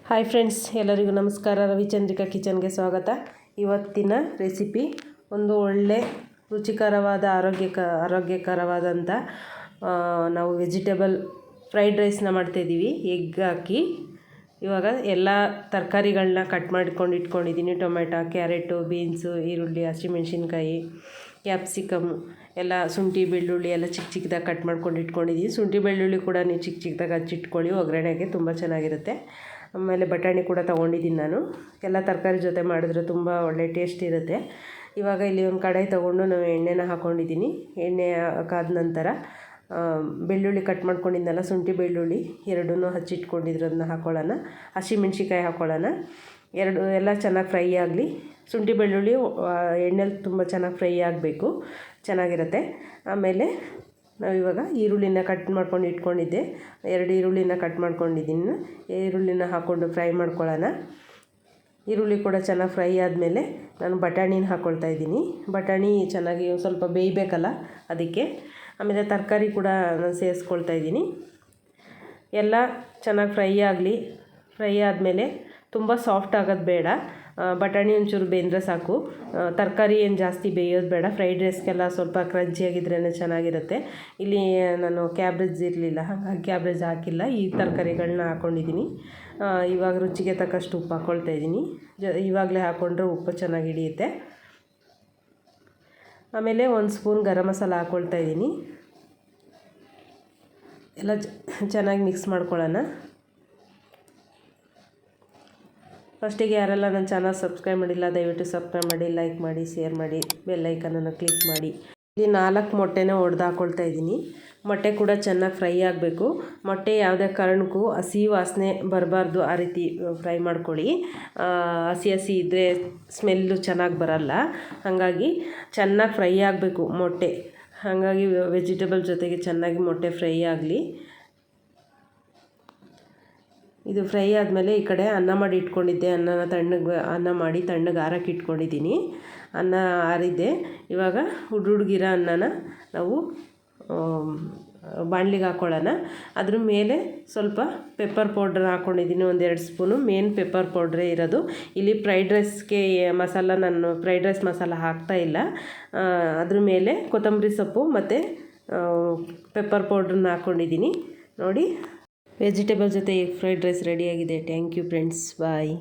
Hi friends, ಎಲ್ಲರಿಗೂ ನಮಸ್ಕಾರ. ರವಿಚಂದ್ರಿಕಾ ಕಿಚನ್ಗೆ ಸ್ವಾಗತ. ಇವತ್ತಿನ ರೆಸಿಪಿ ಒಂದು ಒಳ್ಳೆ ರುಚಿಕರವಾದ ಆರೋಗ್ಯಕರವಾದಂಥ ನಾವು ವೆಜಿಟೇಬಲ್ ಫ್ರೈಡ್ ರೈಸ್ನ ಮಾಡ್ತಾಯಿದ್ದೀವಿ. ಎಗ್ ಹಾಕಿ ಇವಾಗ ಎಲ್ಲ ತರಕಾರಿಗಳನ್ನ ಕಟ್ ಮಾಡ್ಕೊಂಡು ಇಟ್ಕೊಂಡಿದ್ದೀನಿ. ಟೊಮೆಟೊ, ಕ್ಯಾರೆಟು, ಬೀನ್ಸು, ಈರುಳ್ಳಿ, ಹಸಿಮೆಣ್ಸಿನ್ಕಾಯಿ, ಕ್ಯಾಪ್ಸಿಕಮ್ ಎಲ್ಲ, ಶುಂಠಿ ಬೆಳ್ಳುಳ್ಳಿ ಎಲ್ಲ ಚಿಕ್ಕ ಚಿಕ್ಕದಾಗಿ ಕಟ್ ಮಾಡ್ಕೊಂಡು ಇಟ್ಕೊಂಡಿದ್ದೀನಿ. ಶುಂಠಿ ಬೆಳ್ಳುಳ್ಳಿ ಕೂಡ ನೀವು ಚಿಕ್ಕ ಚಿಕ್ಕದಾಗಿ ಹಚ್ಚಿಟ್ಕೊಳ್ಳಿ, ಒಗ್ಗರಣೆಗೆ ತುಂಬ ಚೆನ್ನಾಗಿರುತ್ತೆ. ಆಮೇಲೆ ಬಟಾಣಿ ಕೂಡ ತೊಗೊಂಡಿದ್ದೀನಿ ನಾನು. ಎಲ್ಲ ತರಕಾರಿ ಜೊತೆ ಮಾಡಿದ್ರೆ ತುಂಬ ಒಳ್ಳೆ ಟೇಸ್ಟ್ ಇರುತ್ತೆ. ಇವಾಗ ಇಲ್ಲಿ ಒಂದು ಕಡಾಯಿ ತೊಗೊಂಡು ನಾನು ಎಣ್ಣೆನ ಹಾಕ್ಕೊಂಡಿದ್ದೀನಿ. ಎಣ್ಣೆ ಹಾಕಾದ ನಂತರ ಬೆಳ್ಳುಳ್ಳಿ ಕಟ್ ಮಾಡ್ಕೊಂಡಿದ್ದೆನಲ್ಲ, ಶುಂಠಿ ಬೆಳ್ಳುಳ್ಳಿ ಎರಡನ್ನೂ ಹಚ್ಚಿಟ್ಕೊಂಡಿದ್ರನ್ನ ಹಾಕ್ಕೊಳ್ಳೋಣ. ಹಸಿಮೆಣ್ಸಿಕಾಯಿ ಹಾಕ್ಕೊಳ್ಳೋಣ. ಎಲ್ಲ ಚೆನ್ನಾಗಿ ಫ್ರೈ ಆಗಲಿ. ಶುಂಠಿ ಬೆಳ್ಳುಳ್ಳಿ ಎಣ್ಣೆಲಿ ತುಂಬ ಚೆನ್ನಾಗಿ ಫ್ರೈ ಆಗಬೇಕು, ಚೆನ್ನಾಗಿರುತ್ತೆ. ಆಮೇಲೆ ನಾವಿವಾಗ ಈರುಳ್ಳಿನ ಕಟ್ ಮಾಡ್ಕೊಂಡು ಇಟ್ಕೊಂಡಿದ್ದೆ, 2 ಈರುಳ್ಳಿನ ಕಟ್ ಮಾಡ್ಕೊಂಡಿದ್ದೀನಿ. ಈರುಳ್ಳಿನ ಹಾಕ್ಕೊಂಡು ಫ್ರೈ ಮಾಡ್ಕೊಳ್ಳೋಣ. ಈರುಳ್ಳಿ ಕೂಡ ಚೆನ್ನಾಗಿ ಫ್ರೈ ಆದಮೇಲೆ ನಾನು ಬಟಾಣಿನ ಹಾಕ್ಕೊಳ್ತಾ ಇದ್ದೀನಿ. ಬಟಾಣಿ ಚೆನ್ನಾಗಿ ಸ್ವಲ್ಪ ಬೇಯಬೇಕಲ್ಲ, ಅದಕ್ಕೆ. ಆಮೇಲೆ ತರಕಾರಿ ಕೂಡ ನಾನು ಸೇರಿಸ್ಕೊಳ್ತಾ ಇದ್ದೀನಿ. ಎಲ್ಲ ಚೆನ್ನಾಗಿ ಫ್ರೈ ಆಗಲಿ. ಫ್ರೈ ಆದಮೇಲೆ ತುಂಬ ಸಾಫ್ಟ್ ಆಗೋದು ಬೇಡ, ಬಟಾಣಿ ಒಂಚೂರು ಬೆಂದರೆ ಸಾಕು. ತರಕಾರಿ ಏನು ಜಾಸ್ತಿ ಬೇಯೋದು ಬೇಡ. ಫ್ರೈಡ್ ರೈಸ್ಗೆಲ್ಲ ಸ್ವಲ್ಪ ಕ್ರಂಚಿಯಾಗಿದ್ರೇ ಚೆನ್ನಾಗಿರುತ್ತೆ. ಇಲ್ಲಿ ನಾನು ಕ್ಯಾಬ್ರೇಜ್ ಇರಲಿಲ್ಲ, ಹಾಗಾಗಿ ಕ್ಯಾಬ್ರೇಜ್ ಹಾಕಿಲ್ಲ. ಈ ತರಕಾರಿಗಳನ್ನ ಹಾಕ್ಕೊಂಡಿದ್ದೀನಿ. ಇವಾಗ ರುಚಿಗೆ ತಕ್ಕಷ್ಟು ಉಪ್ಪು ಹಾಕ್ಕೊಳ್ತಾ ಇದ್ದೀನಿ. ಇವಾಗಲೇ ಹಾಕ್ಕೊಂಡ್ರೆ ಉಪ್ಪು ಚೆನ್ನಾಗಿ ಹಿಡಿಯುತ್ತೆ. ಆಮೇಲೆ 1 ಸ್ಪೂನ್ ಗರಂ ಮಸಾಲ ಹಾಕ್ಕೊಳ್ತಾ ಇದ್ದೀನಿ. ಎಲ್ಲ ಚೆನ್ನಾಗಿ ಮಿಕ್ಸ್ ಮಾಡ್ಕೊಳ್ಳೋಣ. ಫಸ್ಟಿಗೆ ಯಾರೆಲ್ಲ ನನ್ನ ಚಾನಲ್ ಸಬ್ಸ್ಕ್ರೈಬ್ ಮಾಡಿಲ್ಲ, ದಯವಿಟ್ಟು ಸಬ್ಸ್ಕ್ರೈಬ್ ಮಾಡಿ, ಲೈಕ್ ಮಾಡಿ, ಶೇರ್ ಮಾಡಿ, ಬೆಲ್ ಐಕನನ್ನು ಕ್ಲಿಕ್ ಮಾಡಿ. ಇಲ್ಲಿ 4 ಮೊಟ್ಟೆನ ಒಡೆದು ಹಾಕ್ಕೊಳ್ತಾ ಇದ್ದೀನಿ. ಮೊಟ್ಟೆ ಕೂಡ ಚೆನ್ನಾಗಿ ಫ್ರೈ ಆಗಬೇಕು. ಮೊಟ್ಟೆ ಯಾವುದೇ ಕಾರಣಕ್ಕೂ ಹಸಿ ವಾಸನೆ ಬರಬಾರ್ದು, ಆ ರೀತಿ ಫ್ರೈ ಮಾಡ್ಕೊಳ್ಳಿ. ಹಸಿ ಇದ್ದರೆ ಸ್ಮೆಲ್ಲು ಚೆನ್ನಾಗಿ ಬರಲ್ಲ. ಹಾಗಾಗಿ ಚೆನ್ನಾಗಿ ಫ್ರೈ ಆಗಬೇಕು ಮೊಟ್ಟೆ. ಹಾಗಾಗಿ ವೆಜಿಟೇಬಲ್ ಜೊತೆಗೆ ಚೆನ್ನಾಗಿ ಮೊಟ್ಟೆ ಫ್ರೈ ಆಗಲಿ. ಇದು ಫ್ರೈ ಆದಮೇಲೆ ಈ ಕಡೆ ಅನ್ನ ಮಾಡಿ ಇಟ್ಕೊಂಡಿದ್ದೆ. ಅನ್ನ ಮಾಡಿ ತಣ್ಣಗೆ ಆರಕ್ಕೆ ಇಟ್ಕೊಂಡಿದ್ದೀನಿ. ಅನ್ನ ಆರಿದ್ದೆ. ಇವಾಗ ಹುಡುಗಿರೋ ಅನ್ನನ ನಾವು ಬಾಣಲಿಗೆ ಹಾಕ್ಕೊಳ್ಳೋಣ. ಅದ್ರ ಮೇಲೆ ಸ್ವಲ್ಪ ಪೆಪ್ಪರ್ ಪೌಡ್ರ್ ಹಾಕ್ಕೊಂಡಿದ್ದೀನಿ, 1-2 ಸ್ಪೂನು. ಮೇನ್ ಪೆಪ್ಪರ್ ಪೌಡ್ರೇ ಇರೋದು ಇಲ್ಲಿ. ಫ್ರೈಡ್ ರೈಸ್ಗೆ ಮಸಾಲ ನಾನು ಫ್ರೈಡ್ ರೈಸ್ ಮಸಾಲ ಹಾಕ್ತಾಯಿಲ್ಲ. ಅದ್ರ ಮೇಲೆ ಕೊತ್ತಂಬರಿ ಸೊಪ್ಪು ಮತ್ತು ಪೆಪ್ಪರ್ ಪೌಡ್ರನ್ನ ಹಾಕ್ಕೊಂಡಿದ್ದೀನಿ. ನೋಡಿ, ವೆಜಿಟೇಬಲ್ ಜೊತೆ ಎಗ್ ಫ್ರೈಡ್ ರೈಸ್ ರೆಡಿಯಾಗಿದೆ. Thank you friends, bye.